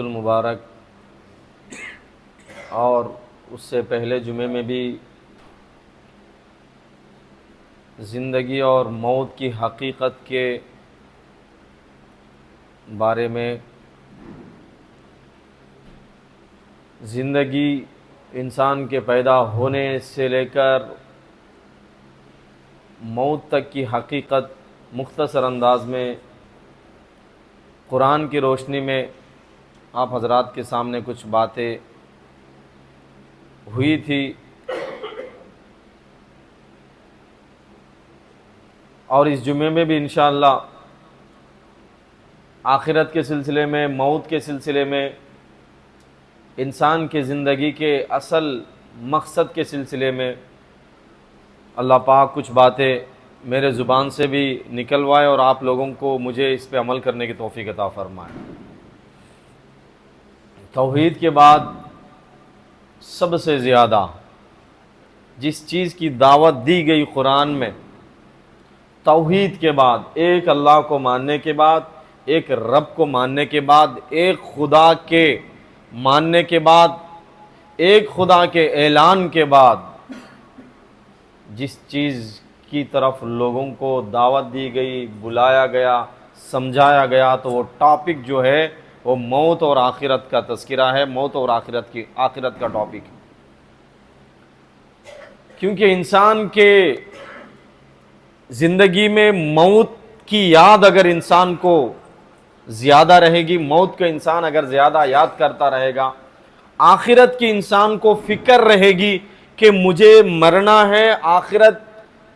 المبارک اور اس سے پہلے جمعے میں بھی زندگی اور موت کی حقیقت کے بارے میں، زندگی انسان کے پیدا ہونے سے لے کر موت تک کی حقیقت مختصر انداز میں قرآن کی روشنی میں آپ حضرات کے سامنے کچھ باتیں ہوئی تھی، اور اس جمعے میں بھی انشاءاللہ آخرت کے سلسلے میں، موت کے سلسلے میں، انسان کی زندگی کے اصل مقصد کے سلسلے میں اللہ پاک کچھ باتیں میرے زبان سے بھی نکلوائے اور آپ لوگوں کو مجھے اس پہ عمل کرنے کی توفیق عطا فرمائے۔ توحید کے بعد سب سے زیادہ جس چیز کی دعوت دی گئی قرآن میں، توحید کے بعد، ایک اللہ کو ماننے کے بعد، ایک رب کو ماننے کے بعد، ایک خدا کے ماننے کے بعد، ایک خدا کے اعلان کے بعد جس چیز کی طرف لوگوں کو دعوت دی گئی، بلایا گیا، سمجھایا گیا، تو وہ ٹاپک جو ہے وہ موت اور آخرت کا تذکرہ ہے، موت اور آخرت کا ٹاپک۔ کیونکہ انسان کے زندگی میں موت کی یاد اگر انسان کو زیادہ رہے گی، موت کا انسان اگر زیادہ یاد کرتا رہے گا، آخرت کی انسان کو فکر رہے گی کہ مجھے مرنا ہے، آخرت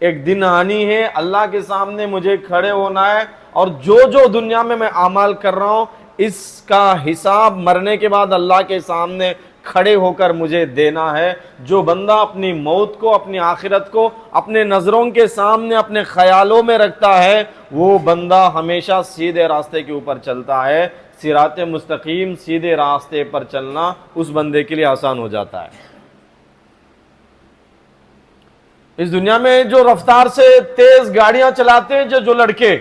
ایک دن آنی ہے، اللہ کے سامنے مجھے کھڑے ہونا ہے، اور جو دنیا میں اعمال کر رہا ہوں اس کا حساب مرنے کے بعد اللہ کے سامنے کھڑے ہو کر مجھے دینا ہے۔ جو بندہ اپنی موت کو، اپنی آخرت کو اپنے نظروں کے سامنے، اپنے خیالوں میں رکھتا ہے، وہ بندہ ہمیشہ سیدھے راستے کے اوپر چلتا ہے۔ صراط مستقیم، سیدھے راستے پر چلنا اس بندے کے لیے آسان ہو جاتا ہے۔ اس دنیا میں جو رفتار سے تیز گاڑیاں چلاتے ہیں جو لڑکے،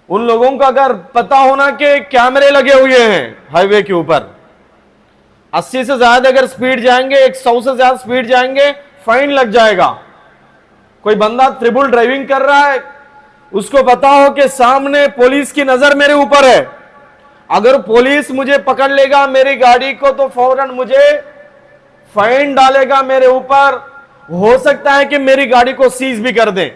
ان لوگوں کو اگر پتا ہونا کہ کیمرے لگے ہوئے ہیں ہائی وے کے اوپر، 80 سے زیادہ اگر سپیڈ جائیں گے، 100 سے زیادہ سپیڈ جائیں گے، فائن لگ جائے گا۔ کوئی بندہ ٹربل ڈرائیونگ کر رہا ہے، اس کو پتا ہو کہ سامنے پولیس کی نظر میرے اوپر ہے، اگر پولیس مجھے پکڑ لے گا میری گاڑی کو تو فوراً مجھے فائن ڈالے گا میرے اوپر، ہو سکتا ہے کہ میری گاڑی کو سیز بھی کر دیں۔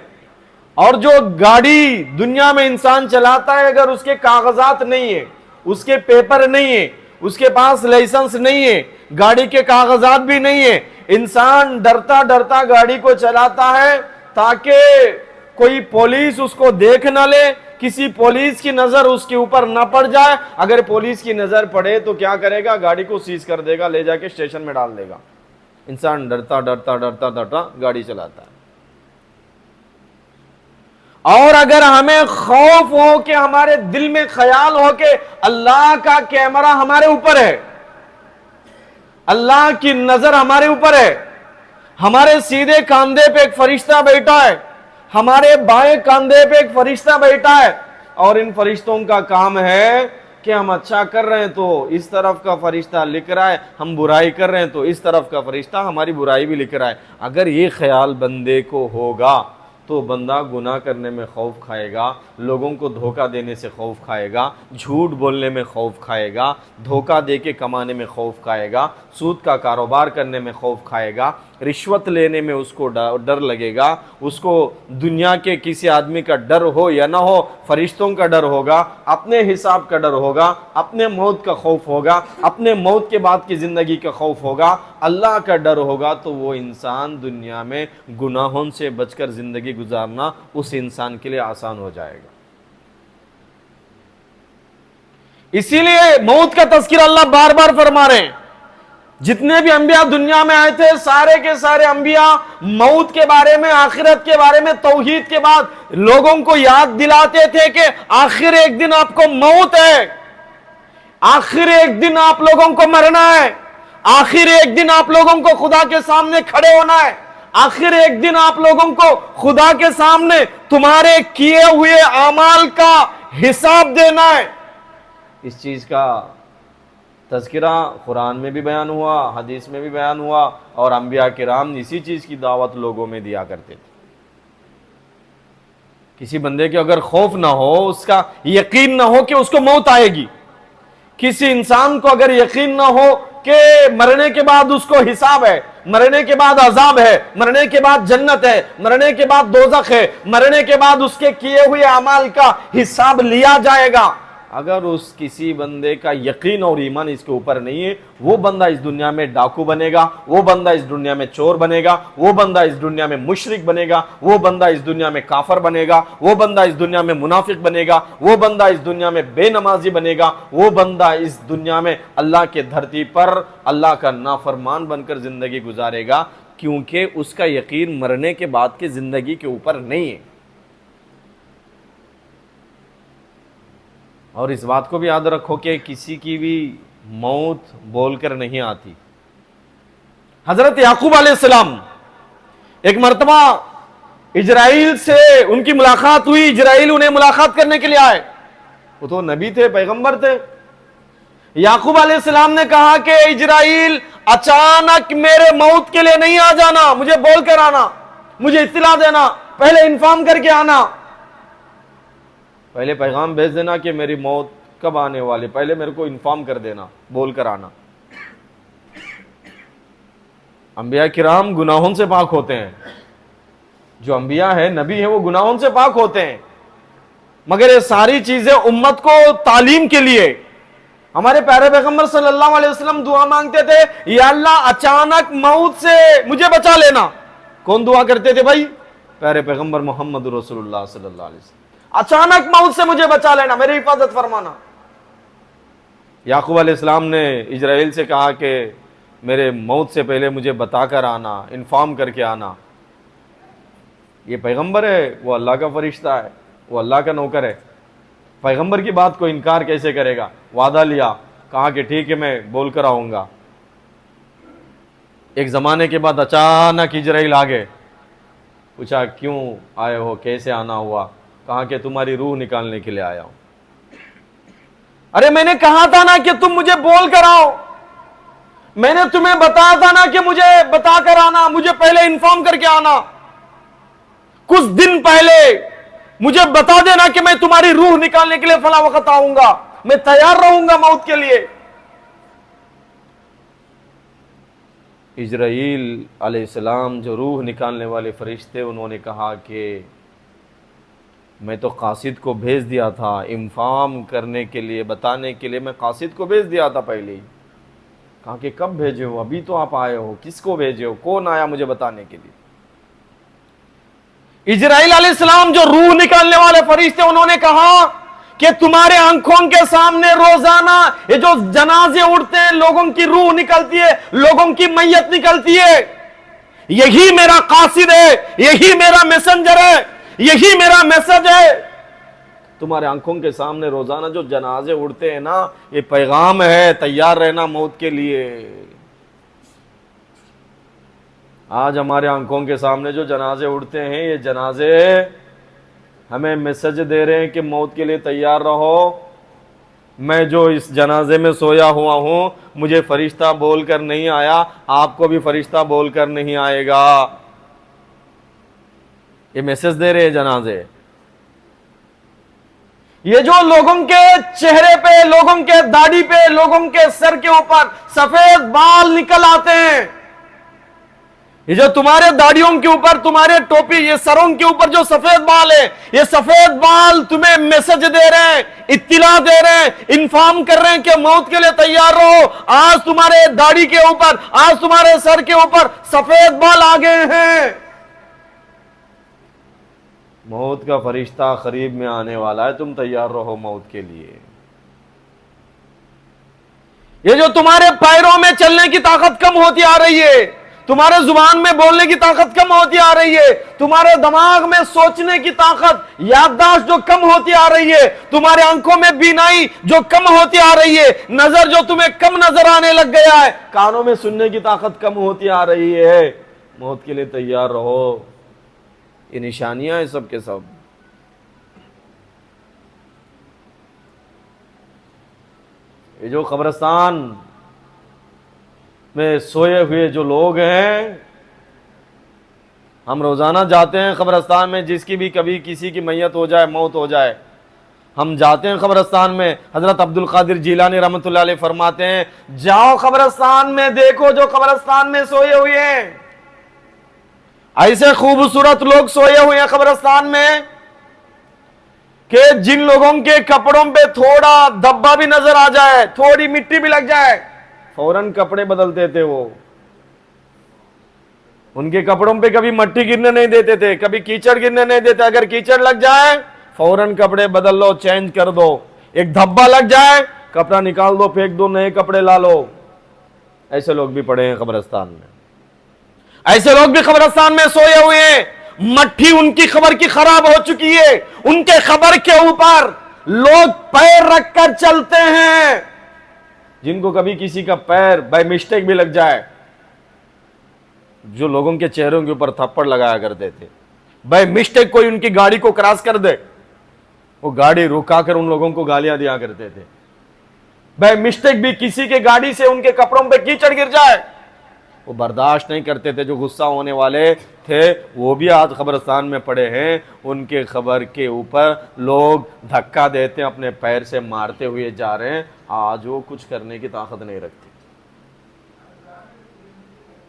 اور جو گاڑی دنیا میں انسان چلاتا ہے، اگر اس کے کاغذات نہیں ہیں، اس کے پیپر نہیں ہیں، اس کے پاس لائسنس نہیں ہے، گاڑی کے کاغذات بھی نہیں ہیں، انسان ڈرتا ڈرتا گاڑی کو چلاتا ہے تاکہ کوئی پولیس اس کو دیکھ نہ لے، کسی پولیس کی نظر اس کے اوپر نہ پڑ جائے۔ اگر پولیس کی نظر پڑے تو کیا کرے گا؟ گاڑی کو سیز کر دے گا، لے جا کے اسٹیشن میں ڈال دے گا۔ انسان ڈرتا ڈرتا ڈرتا ڈرتا گاڑی چلاتا ہے۔ اور اگر ہمیں خوف ہو کہ ہمارے دل میں خیال ہو کہ اللہ کا کیمرہ ہمارے اوپر ہے، اللہ کی نظر ہمارے اوپر ہے، ہمارے سیدھے کاندھے پہ ایک فرشتہ بیٹھا ہے، ہمارے بائیں کاندھے پہ ایک فرشتہ بیٹھا ہے، اور ان فرشتوں کا کام ہے کہ ہم اچھا کر رہے ہیں تو اس طرف کا فرشتہ لکھ رہا ہے، ہم برائی کر رہے ہیں تو اس طرف کا فرشتہ ہماری برائی بھی لکھ رہا ہے۔ اگر یہ خیال بندے کو ہوگا تو بندہ گناہ کرنے میں خوف کھائے گا، لوگوں کو دھوکہ دینے سے خوف کھائے گا، جھوٹ بولنے میں خوف کھائے گا، دھوکہ دے کے کمانے میں خوف کھائے گا، سود کا کاروبار کرنے میں خوف کھائے گا، رشوت لینے میں اس کو ڈر لگے گا، اس کو دنیا کے کسی آدمی کا ڈر ہو یا نہ ہو، فرشتوں کا ڈر ہوگا، اپنے حساب کا ڈر ہوگا، اپنے موت کا خوف ہوگا، اپنے موت کے بعد کی زندگی کا خوف ہوگا، اللہ کا ڈر ہوگا، تو وہ انسان دنیا میں گناہوں سے بچ کر زندگی گزارنا اس انسان کے لیے آسان ہو جائے گا۔ اسی لیے موت کا تذکرہ اللہ بار بار فرما رہے ہیں۔ جتنے بھی انبیاء دنیا میں آئے تھے، سارے کے سارے انبیاء موت کے بارے میں، آخرت کے بارے میں، توحید کے بعد لوگوں کو یاد دلاتے تھے کہ آخر ایک دن آپ کو موت ہے، آخر ایک دن آپ لوگوں کو مرنا ہے، آخر ایک دن آپ لوگوں کو خدا کے سامنے کھڑے ہونا ہے، آخر ایک دن آپ لوگوں کو خدا کے سامنے تمہارے کیے ہوئے اعمال کا حساب دینا ہے۔ اس چیز کا تذکرہ قرآن میں بھی بیان ہوا، حدیث میں بھی بیان ہوا، اور انبیاء کرام اسی چیز کی دعوت لوگوں میں دیا کرتے تھے۔ کسی بندے کے اگر خوف نہ ہو، اس کا یقین نہ ہو کہ اس کو موت آئے گی، کسی انسان کو اگر یقین نہ ہو کہ مرنے کے بعد اس کو حساب ہے، مرنے کے بعد عذاب ہے، مرنے کے بعد جنت ہے، مرنے کے بعد دوزخ ہے، مرنے کے بعد اس کے کیے ہوئے اعمال کا حساب لیا جائے گا، اگر اس کسی بندے کا یقین اور ایمان اس کے اوپر نہیں ہے، وہ بندہ اس دنیا میں ڈاکو بنے گا، وہ بندہ اس دنیا میں چور بنے گا، وہ بندہ اس دنیا میں مشرک بنے گا، وہ بندہ اس دنیا میں کافر بنے گا، وہ بندہ اس دنیا میں منافق بنے گا، وہ بندہ اس دنیا میں بے نمازی بنے گا، وہ بندہ اس دنیا میں اللہ کے دھرتی پر اللہ کا نافرمان بن کر زندگی گزارے گا، کیونکہ اس کا یقین مرنے کے بعد کی زندگی کے اوپر نہیں ہے۔ اور اس بات کو بھی یاد رکھو کہ کسی کی بھی موت بول کر نہیں آتی۔ حضرت یعقوب علیہ السلام ایک مرتبہ اجرائیل سے ان کی ملاقات ہوئی، اجرائیل انہیں ملاقات کرنے کے لیے آئے، وہ تو نبی تھے، پیغمبر تھے۔ یعقوب علیہ السلام نے کہا کہ اجرائیل اچانک میرے موت کے لیے نہیں آ جانا، مجھے بول کر آنا، مجھے اطلاع دینا، پہلے انفارم کر کے آنا، پہلے پیغام بھیج دینا کہ میری موت کب آنے والی، پہلے میرے کو انفارم کر دینا، بول کر آنا۔ انبیاء کرام گناہوں سے پاک ہوتے ہیں، جو انبیاء ہے، نبی ہے، وہ گناہوں سے پاک ہوتے ہیں، مگر یہ ساری چیزیں امت کو تعلیم کے لیے۔ ہمارے پیارے پیغمبر صلی اللہ علیہ وسلم دعا مانگتے تھے، یا اللہ اچانک موت سے مجھے بچا لینا۔ کون دعا کرتے تھے بھائی؟ پیارے پیغمبر محمد رسول اللہ صلی اللہ علیہ وسلم، اچانک موت سے مجھے بچا لینا، میری حفاظت فرمانا۔ یعقوب علیہ السلام نے اجرائیل سے کہا کہ میرے موت سے پہلے مجھے بتا کر آنا، انفارم کر کے آنا۔ یہ پیغمبر ہے، وہ اللہ کا فرشتہ ہے، وہ اللہ کا نوکر ہے، پیغمبر کی بات کو انکار کیسے کرے گا؟ وعدہ لیا، کہا کہ ٹھیک ہے میں بول کر آؤں گا۔ ایک زمانے کے بعد اچانک اجرائیل آ گئے، پوچھا کیوں آئے ہو، کیسے آنا ہوا؟ کہا کہ تمہاری روح نکالنے کے لیے آیا ہوں۔ ارے میں نے کہا تھا نا کہ تم مجھے بول کر آؤ، میں نے تمہیں بتایا تھا نا کہ مجھے بتا کر آنا، مجھے پہلے انفارم کر کے آنا، کچھ دن پہلے مجھے بتا دینا کہ میں تمہاری روح نکالنے کے لیے فلاں وقت آؤں گا، میں تیار رہوں گا موت کے لیے۔ اجرائیل علیہ السلام جو روح نکالنے والے فرشتے، انہوں نے کہا کہ میں تو قاصد کو بھیج دیا تھا انفارم کرنے کے لیے، بتانے کے لیے، میں قاصد کو بھیج دیا تھا پہلے ہی۔ کہا کہ کب بھیجے ہو؟ ابھی تو آپ آئے ہو، کس کو بھیجے ہو؟ کون آیا مجھے بتانے کے لیے؟ اجرائیل علیہ السلام جو روح نکالنے والے فرشتے، انہوں نے کہا کہ تمہارے آنکھوں کے سامنے روزانہ یہ جو جنازے اڑتے ہیں، لوگوں کی روح نکلتی ہے، لوگوں کی میت نکلتی ہے، یہی میرا قاصد ہے، یہی میرا میسنجر ہے، یہی میرا میسج ہے۔ تمہارے آنکھوں کے سامنے روزانہ جو جنازے اڑتے ہیں نا، یہ پیغام ہے، تیار رہنا موت کے لیے۔ آج ہمارے آنکھوں کے سامنے جو جنازے اڑتے ہیں، یہ جنازے ہمیں میسج دے رہے ہیں کہ موت کے لیے تیار رہو۔ میں جو اس جنازے میں سویا ہوا ہوں، مجھے فرشتہ بول کر نہیں آیا، آپ کو بھی فرشتہ بول کر نہیں آئے گا۔ یہ میسج دے رہے ہیں جنازے۔ یہ جو لوگوں کے چہرے پہ، لوگوں کے داڑھی پہ، لوگوں کے سر کے اوپر سفید بال نکل آتے ہیں، یہ جو تمہارے داڑھیوں کے اوپر، تمہارے ٹوپی، یہ سروں کے اوپر جو سفید بال ہے، یہ سفید بال تمہیں میسج دے رہے ہیں، اطلاع دے رہے ہیں، انفارم کر رہے ہیں کہ موت کے لیے تیار رہو۔ آج تمہارے داڑھی کے اوپر، آج تمہارے سر کے اوپر سفید بال آ گئے ہیں، موت کا فرشتہ قریب میں آنے والا ہے، تم تیار رہو موت کے لیے۔ یہ جو تمہارے پیروں میں چلنے کی طاقت کم ہوتی آ رہی ہے، تمہارے زبان میں بولنے کی طاقت کم ہوتی آ رہی ہے، تمہارے دماغ میں سوچنے کی طاقت، یادداشت جو کم ہوتی آ رہی ہے، تمہارے آنکھوں میں بینائی جو کم ہوتی آ رہی ہے، نظر جو تمہیں کم نظر آنے لگ گیا ہے، کانوں میں سننے کی طاقت کم ہوتی آ رہی ہے، موت کے لیے تیار رہو۔ یہ نشانیاں ہیں سب کے سب۔ یہ جو قبرستان میں سوئے ہوئے جو لوگ ہیں، ہم روزانہ جاتے ہیں قبرستان میں، جس کی بھی کبھی کسی کی میت ہو جائے، موت ہو جائے، ہم جاتے ہیں قبرستان میں۔ حضرت عبد القادر جیلانی رحمۃ اللہ علیہ فرماتے ہیں، جاؤ قبرستان میں، دیکھو جو قبرستان میں سوئے ہوئے ہیں، ایسے خوبصورت لوگ سوئے ہوئے ہیں قبرستان میں کہ جن لوگوں کے کپڑوں پہ تھوڑا دھبا بھی نظر آ جائے، تھوڑی مٹی بھی لگ جائے، فوراً کپڑے بدلتے تھے وہ۔ ان کے کپڑوں پہ کبھی مٹی گرنے نہیں دیتے تھے، کبھی کیچڑ گرنے نہیں دیتے، اگر کیچڑ لگ جائے فوراً کپڑے بدل لو، چینج کر دو، ایک دھبا لگ جائے کپڑا نکال دو، پھینک دو، نئے کپڑے لا لو۔ ایسے لوگ بھی پڑے ہیں قبرستان میں، ایسے لوگ بھی قبرستان میں سوئے ہوئے ہیں، مٹی ان کی قبر کی خراب ہو چکی ہے، ان کے قبر کے اوپر لوگ پیر رکھ کر چلتے ہیں، جن کو کبھی کسی کا پیر بائی مسٹیک بھی لگ جائے، جو لوگوں کے چہروں کے اوپر تھپڑ لگایا کرتے تھے، بائی مسٹیک کوئی ان کی گاڑی کو کراس کر دے، وہ گاڑی رکا کر ان لوگوں کو گالیاں دیا کرتے تھے، بائی مسٹیک بھی کسی کے گاڑی سے ان کے کپڑوں پہ کیچڑ گر جائے وہ برداشت نہیں کرتے تھے، جو غصہ ہونے والے تھے وہ بھی آج قبرستان میں پڑے ہیں، ان کے قبر کے اوپر لوگ دھکا دیتے ہیں، اپنے پیر سے مارتے ہوئے جا رہے ہیں، آج وہ کچھ کرنے کی طاقت نہیں رکھتے۔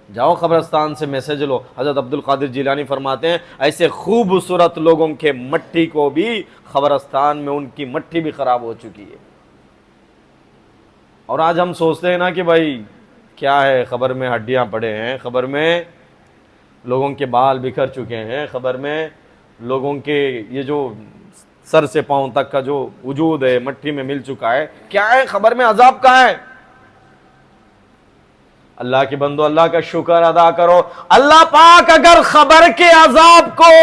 جاؤ قبرستان سے میسج لو۔ حضرت عبد القادر جیلانی فرماتے ہیں، ایسے خوبصورت لوگوں کے مٹی کو بھی قبرستان میں ان کی مٹی بھی خراب ہو چکی ہے۔ اور آج ہم سوچتے ہیں نا کہ بھائی کیا ہے، قبر میں ہڈیاں پڑے ہیں، قبر میں لوگوں کے بال بکھر چکے ہیں، قبر میں لوگوں کے یہ جو سر سے پاؤں تک کا جو وجود ہے مٹی میں مل چکا ہے، کیا ہے قبر میں عذاب کہاں ہے؟ اللہ کے بندو اللہ کا شکر ادا کرو، اللہ پاک اگر قبر کے عذاب کو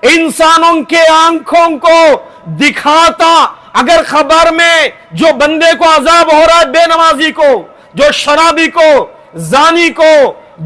انسانوں کے آنکھوں کو دکھاتا، اگر قبر میں جو بندے کو عذاب ہو رہا ہے، بے نمازی کو، جو شرابی کو، زانی کو،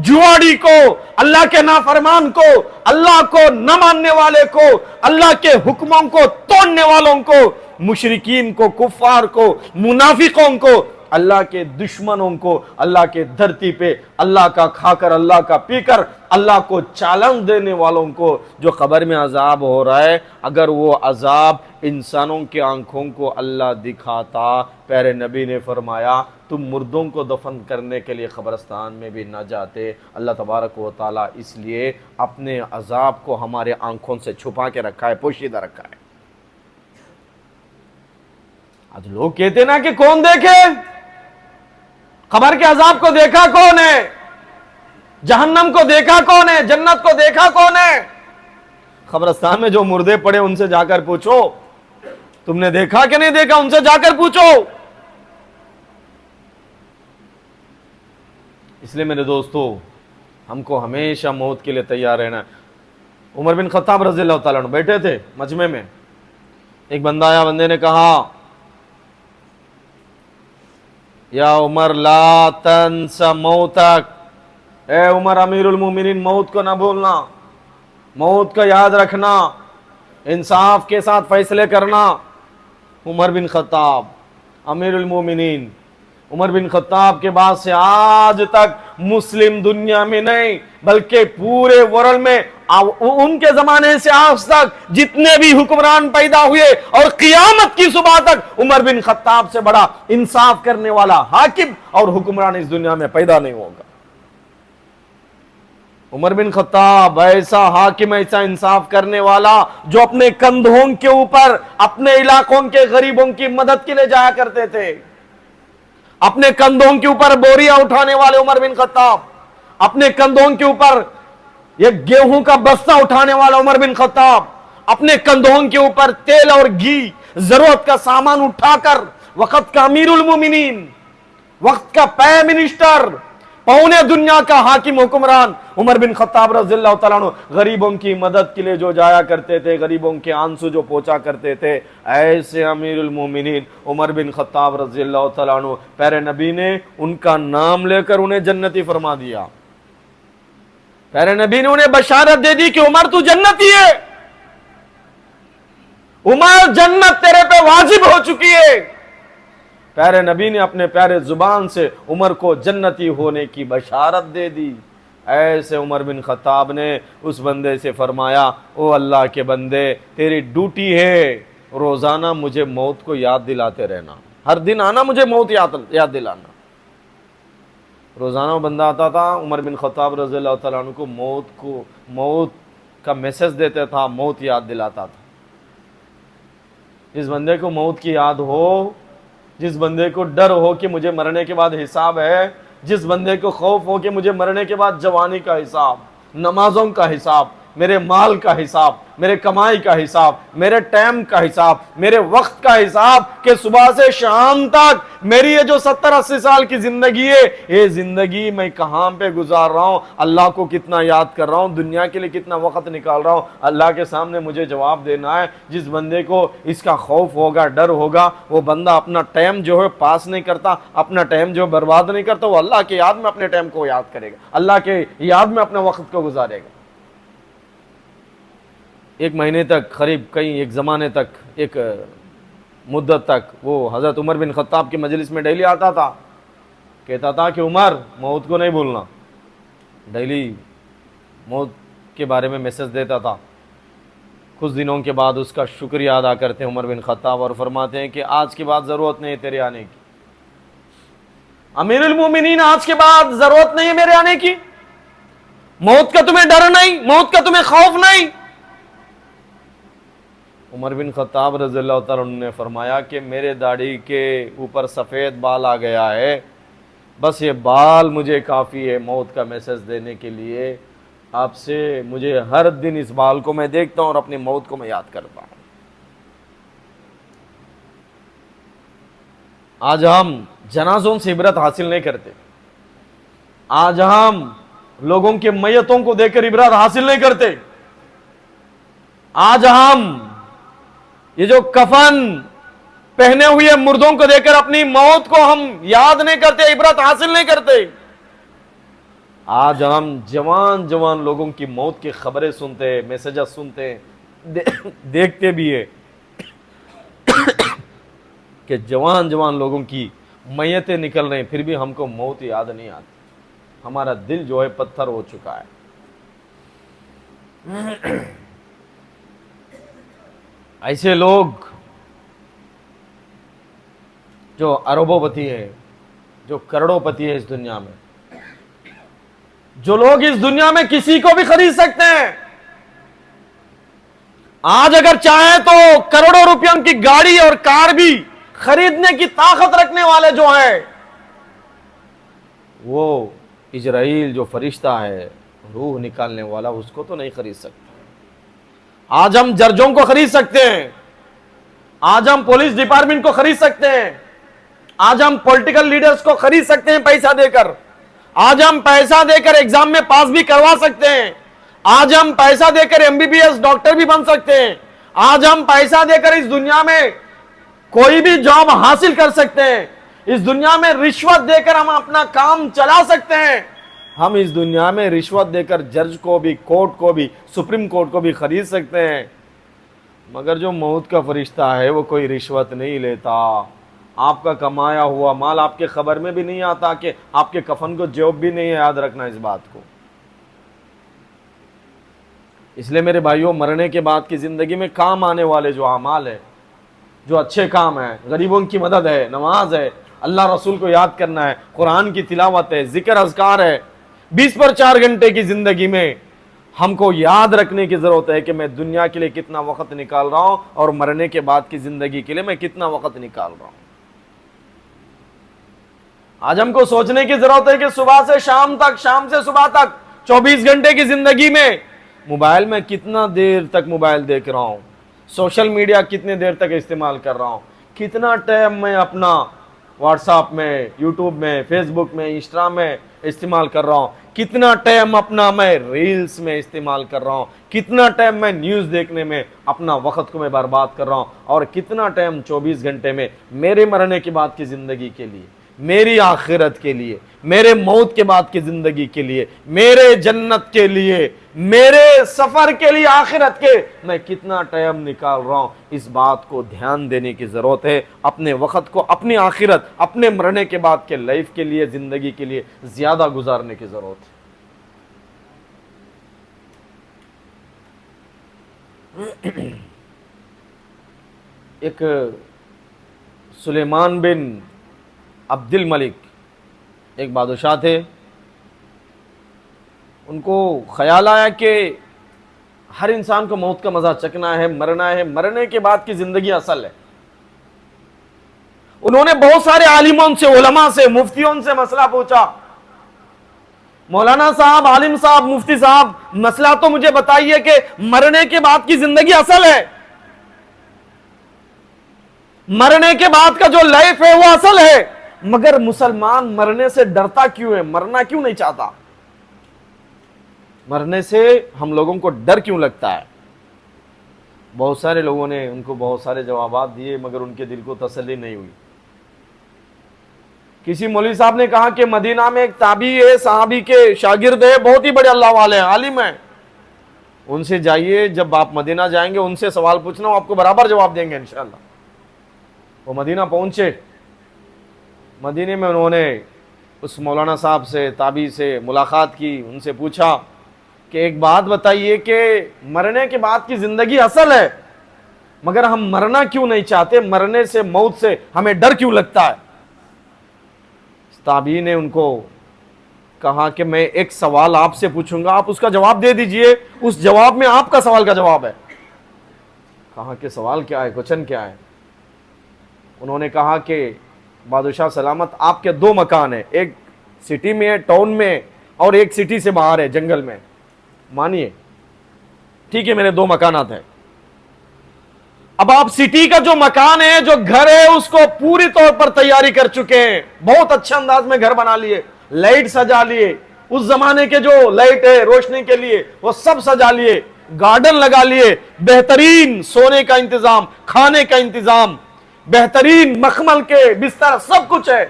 جواری کو، اللہ کے نافرمان کو، اللہ کو نہ ماننے والے کو، اللہ کے حکموں کو توڑنے والوں کو، مشرکین کو، کفار کو، منافقوں کو، اللہ کے دشمنوں کو، اللہ کے دھرتی پہ اللہ کا کھا کر اللہ کا پی کر اللہ کو چیلنج دینے والوں کو جو قبر میں عذاب ہو رہا ہے، اگر وہ عذاب انسانوں کے آنکھوں کو اللہ دکھاتا، پیارے نبی نے فرمایا تم مردوں کو دفن کرنے کے لیے قبرستان میں بھی نہ جاتے۔ اللہ تبارک و تعالیٰ اس لیے اپنے عذاب کو ہمارے آنکھوں سے چھپا کے رکھا ہے، پوشیدہ رکھا ہے۔ آج لوگ کہتے نا کہ کون دیکھے، قبر کے عذاب کو دیکھا کون ہے، جہنم کو دیکھا کون ہے، جنت کو دیکھا کون ہے؟ قبرستان میں جو مردے پڑے ان سے جا کر پوچھو، تم نے دیکھا کہ نہیں دیکھا، ان سے جا کر پوچھو۔ اس لیے میرے دوستو، ہم کو ہمیشہ موت کے لیے تیار رہنا ہے۔ عمر بن خطاب رضی اللہ تعالیٰ عنہ بیٹھے تھے مجمع میں، ایک بندہ آیا، بندے نے کہا یا عمر لا تنس موتک، اے عمر امیر المومنین موت کو نہ بھولنا، موت کا یاد رکھنا، انصاف کے ساتھ فیصلے کرنا۔ عمر بن خطاب امیر المومنین، عمر بن خطاب کے بعد سے آج تک مسلم دنیا میں نہیں بلکہ پورے ورلڈ میں ان کے زمانے سے آج تک جتنے بھی حکمران پیدا ہوئے اور قیامت کی صبح تک عمر بن خطاب سے بڑا انصاف کرنے والا حاکم اور حکمران اس دنیا میں پیدا نہیں ہوگا۔ عمر بن خطاب ایسا حاکم، ایسا انصاف کرنے والا جو اپنے کندھوں کے اوپر اپنے علاقوں کے غریبوں کی مدد کے لیے جایا کرتے تھے، اپنے کندھوں کے اوپر بوریاں اٹھانے والے عمر بن خطاب، اپنے کندھوں کے اوپر یہ گیہوں کا بستہ اٹھانے والا عمر بن خطاب، اپنے کندھوں کے اوپر تیل اور گھی ضرورت کا سامان اٹھا کر وقت کا امیر المومنین، وقت کا پرائم منسٹر، پونے دنیا کا حاکم حکمران عمر بن خطاب رضی اللہ تعالیٰ عنہ غریبوں کی مدد کے لیے جو جایا کرتے تھے، غریبوں کے آنسو جو پہنچا کرتے تھے، ایسے امیر المومنین عمر بن خطاب رضی اللہ تعالیٰ عنہ، پیارے نبی نے ان کا نام لے کر انہیں جنتی فرما دیا۔ پیارے نبی نے انہیں بشارت دے دی کہ عمر تو جنتی ہے، عمر جنت تیرے پہ واجب ہو چکی ہے۔ پیارے نبی نے اپنے پیارے زبان سے عمر کو جنتی ہونے کی بشارت دے دی۔ ایسے عمر بن خطاب نے اس بندے سے فرمایا، او اللہ کے بندے، تیری ڈیوٹی ہے روزانہ مجھے موت کو یاد دلاتے رہنا، ہر دن آنا مجھے موت یاد دلانا۔ روزانہ وہ بندہ آتا تھا، عمر بن خطاب رضی اللہ تعالیٰ عنہ کو موت کا میسج دیتا تھا، موت یاد دلاتا تھا۔ جس بندے کو موت کی یاد ہو، جس بندے کو ڈر ہو کہ مجھے مرنے کے بعد حساب ہے، جس بندے کو خوف ہو کہ مجھے مرنے کے بعد جوانی کا حساب، نمازوں کا حساب، میرے مال کا حساب، میرے کمائی کا حساب، میرے ٹائم کا حساب، میرے وقت کا حساب، کہ صبح سے شام تک میری یہ جو 70-80 سال کی زندگی ہے، یہ زندگی میں کہاں پہ گزار رہا ہوں، اللہ کو کتنا یاد کر رہا ہوں، دنیا کے لیے کتنا وقت نکال رہا ہوں، اللہ کے سامنے مجھے جواب دینا ہے۔ جس بندے کو اس کا خوف ہوگا، ڈر ہوگا، وہ بندہ اپنا ٹائم جو ہے پاس نہیں کرتا، اپنا ٹائم جو برباد نہیں کرتا، وہ اللہ کے یاد میں اپنے ٹائم کو یاد کرے گا، اللہ کے یاد میں اپنے وقت کو گزارے گا۔ ایک مہینے تک، قریب ایک زمانے تک، ایک مدت تک وہ حضرت عمر بن خطاب کی مجلس میں ڈیلی آتا تھا، کہتا تھا کہ عمر موت کو نہیں بھولنا، ڈیلی موت کے بارے میں میسج دیتا تھا۔ کچھ دنوں کے بعد اس کا شکریہ ادا کرتے ہیں عمر بن خطاب اور فرماتے ہیں کہ آج کے بعد ضرورت نہیں ہے تیرے آنے کی، امیر المومنین آج کے بعد ضرورت نہیں ہے میرے آنے کی، موت کا تمہیں ڈر نہیں، موت کا تمہیں خوف نہیں۔ عمر بن خطاب رضی اللہ تعالیٰ عنہ نے فرمایا کہ میرے داڑھی کے اوپر سفید بال آ گیا ہے، بس یہ بال مجھے کافی ہے موت کا میسج دینے کے لیے، آپ سے مجھے ہر دن اس بال کو میں دیکھتا ہوں اور اپنی موت کو میں یاد کرتا ہوں۔ آج ہم جنازوں سے عبرت حاصل نہیں کرتے، آج ہم لوگوں کے میتوں کو دیکھ کر عبرت حاصل نہیں کرتے، آج ہم یہ جو کفن پہنے ہوئے مردوں کو دیکھ کر اپنی موت کو ہم یاد نہیں کرتے، عبرت حاصل نہیں کرتے۔ آج ہم جوان جوان لوگوں کی موت کی خبریں سنتے ہیں، میسجز سنتے ہیں، دیکھتے بھی ہیں کہ جوان جوان لوگوں کی میتیں نکل رہے ہیں، پھر بھی ہم کو موت یاد نہیں آتی، ہمارا دل جو ہے پتھر ہو چکا ہے۔ ایسے لوگ جو اربوں پتی ہے، جو کروڑوں پتی ہے اس دنیا میں، جو لوگ اس دنیا میں کسی کو بھی خرید سکتے ہیں، آج اگر چاہیں تو کروڑوں روپیوں کی گاڑی اور کار بھی خریدنے کی طاقت رکھنے والے جو ہیں، وہ اجرائیل جو فرشتہ ہے روح نکالنے والا، اس کو تو نہیں خرید سکتے۔ آج ہم ججوں کو خرید سکتے ہیں، آج ہم پولیس ڈپارٹمنٹ کو خرید سکتے ہیں، آج ہم پولیٹیکل لیڈرز کو خرید سکتے ہیں پیسہ دے کر، آج ہم پیسہ دے کر ایگزام میں پاس بھی کروا سکتے ہیں، آج ہم پیسہ دے کر MBBS ڈاکٹر بھی بن سکتے ہیں، آج ہم پیسہ دے کر اس دنیا میں کوئی بھی جاب حاصل کر سکتے ہیں، اس دنیا میں رشوت دے کر ہم اپنا کام چلا سکتے ہیں، ہم اس دنیا میں رشوت دے کر جج کو بھی، کورٹ کو بھی، سپریم کورٹ کو بھی خرید سکتے ہیں، مگر جو موت کا فرشتہ ہے وہ کوئی رشوت نہیں لیتا۔ آپ کا کمایا ہوا مال آپ کے خبر میں بھی نہیں آتا کہ آپ کے کفن کو جوب بھی نہیں ہے، یاد رکھنا اس بات کو۔ اس لیے میرے بھائیوں، مرنے کے بعد کی زندگی میں کام آنے والے جو اعمال ہیں، جو اچھے کام ہیں، غریبوں کی مدد ہے، نماز ہے، اللہ رسول کو یاد کرنا ہے، قرآن کی تلاوت ہے، ذکر اذکار ہے، 20 پر 4 گھنٹے کی زندگی میں ہم کو یاد رکھنے کی ضرورت ہے کہ میں دنیا کے لیے کتنا وقت نکال رہا ہوں اور مرنے کے بعد کی زندگی کے لیے میں کتنا وقت نکال رہا ہوں۔ آج ہم کو سوچنے کی ضرورت ہے کہ صبح سے شام تک، شام سے صبح تک 24 گھنٹے کی زندگی میں موبائل میں کتنا دیر تک موبائل دیکھ رہا ہوں، سوشل میڈیا کتنے دیر تک استعمال کر رہا ہوں، کتنا ٹائم میں اپنا واٹس ایپ میں، یوٹیوب میں، فیس بک میں، انسٹا میں استعمال کر رہا ہوں، کتنا ٹائم اپنا میں ریلز میں استعمال کر رہا ہوں، کتنا ٹائم میں نیوز دیکھنے میں اپنا وقت کو میں برباد کر رہا ہوں، اور کتنا ٹائم 24 گھنٹے میں میرے مرنے کے بعد کی زندگی کے لیے، میری آخرت کے لیے، میرے موت کے بعد کی زندگی کے لیے، میرے جنت کے لیے، میرے سفر کے لیے آخرت کے، میں کتنا ٹائم نکال رہا ہوں، اس بات کو دھیان دینے کی ضرورت ہے۔ اپنے وقت کو اپنی آخرت، اپنے مرنے کے بعد کے لائف کے لیے، زندگی کے لیے زیادہ گزارنے کی ضرورت ہے۔ ایک سلیمان بن عبد الملک ایک بادشاہ تھے، ان کو خیال آیا کہ ہر انسان کو موت کا مزہ چکھنا ہے، مرنے کے بعد کی زندگی اصل ہے۔ انہوں نے بہت سارے عالموں سے، علماء سے، مفتیوں سے مسئلہ پوچھا، مولانا صاحب، عالم صاحب، مفتی صاحب، مسئلہ تو مجھے بتائیے کہ مرنے کے بعد کی زندگی اصل ہے، مرنے کے بعد کا جو لائف ہے وہ اصل ہے، مگر مسلمان مرنے سے ڈرتا کیوں ہے؟ مرنا کیوں نہیں چاہتا؟ مرنے سے ہم لوگوں کو ڈر کیوں لگتا ہے؟ بہت سارے لوگوں نے ان کو بہت سارے جوابات دیے، مگر ان کے دل کو تسلی نہیں ہوئی۔ کسی مولوی صاحب نے کہا کہ مدینہ میں ایک تابعی ہے، صحابی کے شاگرد ہے، بہت ہی بڑے اللہ والے ہیں، عالم ہیں، ان سے جائیے، جب آپ مدینہ جائیں گے ان سے سوال پوچھنا، وہ آپ کو برابر جواب دیں گے انشاءاللہ۔ وہ مدینہ پہنچے، مدینے میں انہوں نے اس مولانا صاحب سے، تابعی سے ملاقات کی، ان سے پوچھا کہ ایک بات بتائیے کہ مرنے کے بعد کی زندگی اصل ہے، مگر ہم مرنا کیوں نہیں چاہتے؟ مرنے سے، موت سے ہمیں ڈر کیوں لگتا ہے؟ تابعی نے ان کو کہا کہ میں ایک سوال آپ سے پوچھوں گا، آپ اس کا جواب دے دیجئے، اس جواب میں آپ کا سوال کا جواب ہے۔ کہا کہ سوال کیا ہے، کوشچن کیا ہے؟ انہوں نے کہا کہ بادشاہ سلامت، آپ کے دو مکان ہیں، ایک سٹی میں ہے، ٹاؤن میں، اور ایک سٹی سے باہر ہے، جنگل میں، مانیے ٹھیک ہے، میرے دو مکانات ہیں۔ اب آپ سٹی کا جو مکان ہے، جو گھر ہے، اس کو پوری طور پر تیاری کر چکے ہیں، بہت اچھا انداز میں گھر بنا لیے، لائٹ سجا لیے، اس زمانے کے جو لائٹ ہے روشنی کے لیے وہ سب سجا لیے، گارڈن لگا لیے، بہترین سونے کا انتظام، کھانے کا انتظام، بہترین مخمل کے بستر، سب کچھ ہے،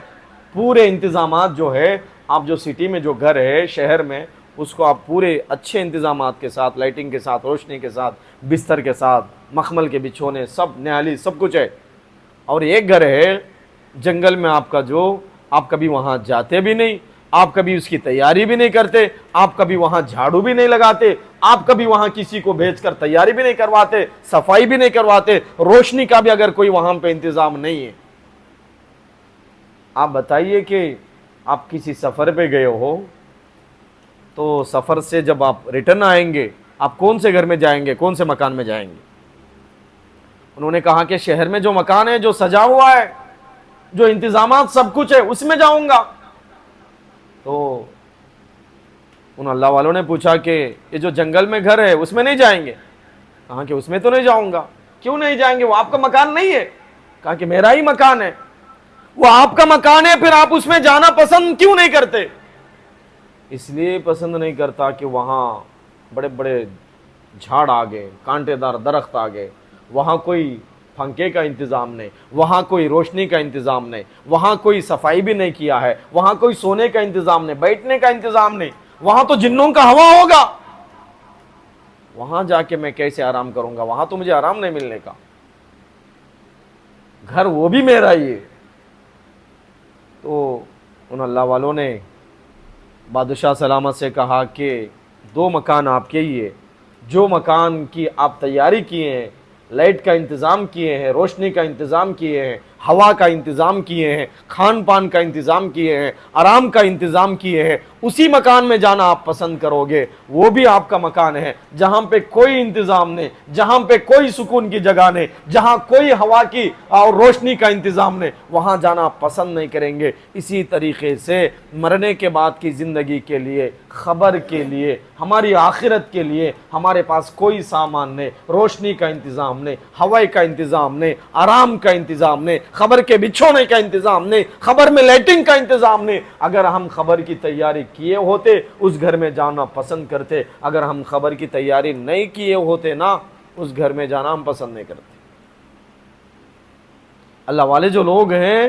پورے انتظامات جو ہے۔ آپ جو سٹی میں جو گھر ہے شہر میں، اس کو آپ پورے اچھے انتظامات کے ساتھ، لائٹنگ کے ساتھ، روشنی کے ساتھ، بستر کے ساتھ، مخمل کے بچھونے، سب نیالی، سب کچھ ہے۔ اور ایک گھر ہے جنگل میں آپ کا، جو آپ کبھی وہاں جاتے بھی نہیں، آپ کبھی اس کی تیاری بھی نہیں کرتے، آپ کبھی وہاں جھاڑو بھی نہیں لگاتے، آپ کبھی وہاں کسی کو بھیج کر تیاری بھی نہیں کرواتے، صفائی بھی نہیں کرواتے، روشنی کا بھی اگر کوئی وہاں پہ انتظام نہیں ہے۔ آپ بتائیے کہ آپ کسی سفر پہ گئے ہو، تو سفر سے جب آپ ریٹرن آئیں گے، آپ کون سے گھر میں جائیں گے، کون سے مکان میں جائیں گے؟ انہوں نے کہا کہ شہر میں جو مکان ہے، جو سجا ہوا ہے، جو انتظامات سب کچھ ہے، اس میں جاؤں گا۔ تو ان اللہ والوں نے پوچھا کہ یہ جو جنگل میں گھر ہے اس میں نہیں جائیں گے؟ کہا کہ اس میں تو نہیں جاؤں گا۔ کیوں نہیں جائیں گے؟ وہ آپ کا مکان نہیں ہے؟ کہا کہ میرا ہی مکان ہے۔ وہ آپ کا مکان ہے، پھر آپ اس میں جانا پسند کیوں نہیں کرتے؟ اس لیے پسند نہیں کرتا کہ وہاں بڑے بڑے جھاڑ آ گئے، کانٹے دار درخت آ گئے، وہاں کوئی پنکھے کا انتظام نہیں، وہاں کوئی روشنی کا انتظام نہیں، وہاں کوئی صفائی بھی نہیں کیا ہے، وہاں کوئی سونے کا انتظام نہیں، بیٹھنے کا انتظام نہیں، وہاں تو جنوں کا ہوا ہوگا، وہاں جا کے میں کیسے آرام کروں گا؟ وہاں تو مجھے آرام نہیں ملنے کا، گھر وہ بھی میرا ہی ہے۔ تو ان اللہ والوں نے بادشاہ سلامت سے کہا کہ دو مکان آپ کے ہی ہے، جو مکان کی آپ تیاری کیے ہیں، لائٹ کا انتظام کیے ہیں، روشنی کا انتظام کیے ہیں، ہوا کا انتظام کیے ہیں، کھان پان کا انتظام کیے ہیں، آرام کا انتظام کیے ہیں، اسی مکان میں جانا آپ پسند کرو گے، وہ بھی آپ کا مکان ہے، جہاں پہ کوئی انتظام نہیں، جہاں پہ کوئی سکون کی جگہ نہیں، جہاں کوئی ہوا کی اور روشنی کا انتظام نہیں، وہاں جانا آپ پسند نہیں کریں گے۔ اسی طریقے سے مرنے کے بعد کی زندگی کے لیے، خبر کے لیے، ہماری آخرت کے لیے ہمارے پاس کوئی سامان نہیں، روشنی کا انتظام نہیں، ہوا کا انتظام نہیں، آرام کا انتظام نہیں، خبر کے بچھونے کا انتظام نہیں، خبر میں لائٹنگ کا انتظام نہیں۔ اگر ہم خبر کی تیاری کیے ہوتے اس گھر میں جانا پسند کرتے، اگر ہم خبر کی تیاری نہیں کیے ہوتے نا، اس گھر میں جانا ہم پسند نہیں کرتے۔ اللہ والے جو لوگ ہیں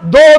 2